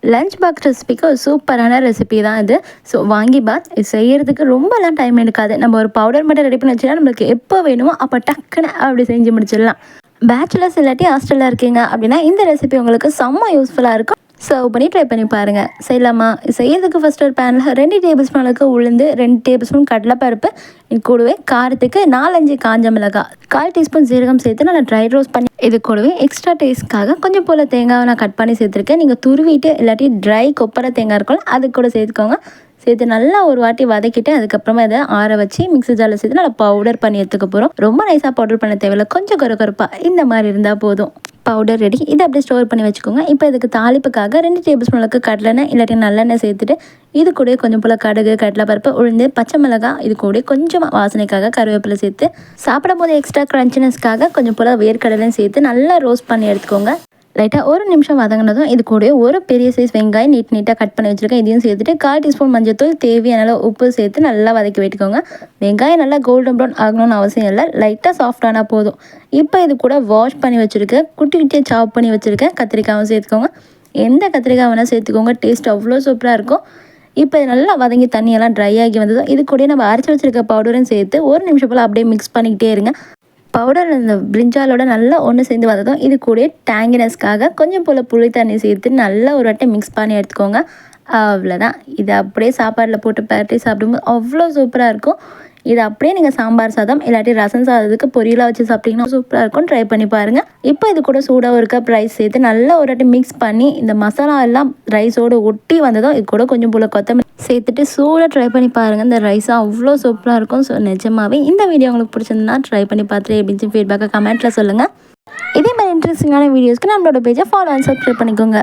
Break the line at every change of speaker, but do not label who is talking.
Lunch box ரெசிபிக்கு ஒரு சூப்பரான ரெசிபி தான் இது. ஸோ வாங்கி பாத் இது செய்கிறதுக்கு ரொம்பலாம் டைம் எடுக்காது. நம்ம ஒரு பவுடர் மட்டும் ரெடி பண்ணி வச்சுன்னா நம்மளுக்கு எப்போ வேணுமோ அப்போ டக்குன்னு அப்படி செஞ்சு முடிச்சிடலாம். பேச்சுலர்ஸ் இல்லாட்டி ஹாஸ்டலில் இருக்கீங்க அப்படின்னா இந்த ரெசிபி உங்களுக்கு செம்ம யூஸ்ஃபுல்லாக இருக்கும். சர்வ் பண்ணி ட்ரை பண்ணி பாருங்கள். செய்யலாமா? செய்யறதுக்கு ஃபஸ்ட்டு ஒரு பேனில் 2 டேபிள் ஸ்பூன் அளவுக்கு உளுந்து, 2 டேபிள் ஸ்பூன் கடலைப்பருப்பு, இது கூடவே காரத்துக்கு 4-5 காஞ்ச மிளகாய், 1/4 டீஸ்பூன் சீரகம் சேர்த்து நல்லா ட்ரை ரோஸ்ட் பண்ணி இது கூடவே எக்ஸ்ட்ரா டேஸ்ட்காக கொஞ்சம் போல் தேங்காவை நான் கட் பண்ணி சேர்த்துருக்கேன். நீங்கள் துருவிட்டு இல்லாட்டி ட்ரை கொப்பரை தேங்காய் இருக்கும் அது கூட சேர்த்துக்கோங்க. சேர்த்து நல்லா ஒரு வாட்டி வதக்கிட்டு அதுக்கப்புறமா இதை ஆற வச்சு மிக்ஸி ஜாரில் சேர்த்து நல்லா பவுடர் பண்ணி எடுத்துக்க போகிறோம். ரொம்ப நைஸாக பவுடர் பண்ண தேவையில்லை, கொஞ்சம் கருப்பாக இந்த மாதிரி இருந்தால் போதும். Powder ready. இதை அப்படியே ஸ்டோர் பண்ணி வச்சுக்கோங்க. இப்போ இதுக்கு தாளிப்புக்காக 2 டேபிள் ஸ்பூன் அளவுக்கு கடலெண்ணெய் இல்லாட்டி நல்லெண்ணெய் சேர்த்துட்டு இது கூட கொஞ்சம் போல் கடுகு, கடலைப்பருப்பு, உளுந்து, பச்சை மிளகாய், இது கூட கொஞ்சம் வாசனைக்காக கருவேப்பிலை சேர்த்து சாப்பிடும் போது எக்ஸ்ட்ரா க்ரன்ச்சினஸ்க்காக கொஞ்சம் போல் வேர்க்கடலையும் சேர்த்து நல்லா ரோஸ்ட் பண்ணி எடுத்துக்கோங்க. லைட்டாக 1 நிமிஷம் வதங்கினதும் இது கூட ஒரு பெரிய சைஸ் வெங்காயம் நீட்டாக கட் பண்ணி வச்சுருக்கேன். இதையும் சேர்த்துட்டு 1/4 டீஸ்பூன் மஞ்சள்தூள், தேவையான உப்பு சேர்த்து நல்லா வதக்கி விட்டுக்கோங்க. வெங்காயம் நல்லா கோல்டன் ப்ரௌன் ஆகணும்னு அவசியம் இல்லை, லைட்டாக சாஃப்டானா போதும். இப்போ இது கூட வாஷ் பண்ணி வச்சுருக்கேன், குட்டி குட்டியாக சாப் பண்ணி வச்சுருக்கேன் கத்திரிக்காயும் சேர்த்துக்கோங்க. எந்த கத்திரிக்காய் வேணால் சேர்த்துக்கோங்க, டேஸ்ட் அவ்வளோ சூப்பராக இருக்கும். இப்போ இது நல்லா வதங்கி தண்ணியெல்லாம் ட்ரை ஆகி வந்ததும் இது கூட நம்ம அரைச்சி வச்சுருக்க பவுடரும் சேர்த்து 1 நிமிஷம் போல் அப்படியே மிக்ஸ் பண்ணிக்கிட்டே இருங்க. பவுடர் இந்த பிரிஞ்சாலோட நல்லா ஒன்று சேர்ந்து வந்ததும் இது கூட டேங்கினஸ்க்காக கொஞ்சம் போல் புளி தண்ணி சேர்த்து நல்லா ஒரு வாட்டி மிக்ஸ் பண்ணி எடுத்துக்கோங்க. அவ்வளோதான். இதை அப்படியே சாப்பாட்டில் போட்டு பரட்டி சாப்பிடும்போது அவ்வளோ சூப்பராக இருக்கும். இது அப்படியே நீங்கள் சாம்பார் சாதம் இல்லாட்டி ரசம் சாதத்துக்கு பொரியலாக வச்சு சாப்பிட்டிங்கன்னா சூப்பராக இருக்கும். ட்ரை பண்ணி பாருங்கள். இப்போ இது கூட சூடாக ஒரு கப் ரைஸ் சேர்த்து நல்லா ஒரு வாட்டி மிக்ஸ் பண்ணி இந்த மசாலா எல்லாம் ரைஸோடு ஒட்டி வந்ததும் இது கூட கொஞ்சம் போல் கொத்தமல்லி சேர்த்துட்டு சூடாக ட்ரை பண்ணி பாருங்கள். இந்த ரைஸாக அவ்வளோ சூப்பராக இருக்கும். ஸோ நிஜமாகவே இந்த வீடியோ உங்களுக்கு பிடிச்சிருந்தா ட்ரை பண்ணி பார்த்துட்டு எப்படின்னு ஃபீட்பேக்கை கமெண்ட்டில் சொல்லுங்கள். இதே மாதிரி இன்ட்ரெஸ்டிங்கான வீடியோஸ்க்கு நம்மளோட பேஜை ஃபாலோ அண்ட் சப்ஸ்கிரைப் பண்ணிக்கோங்க.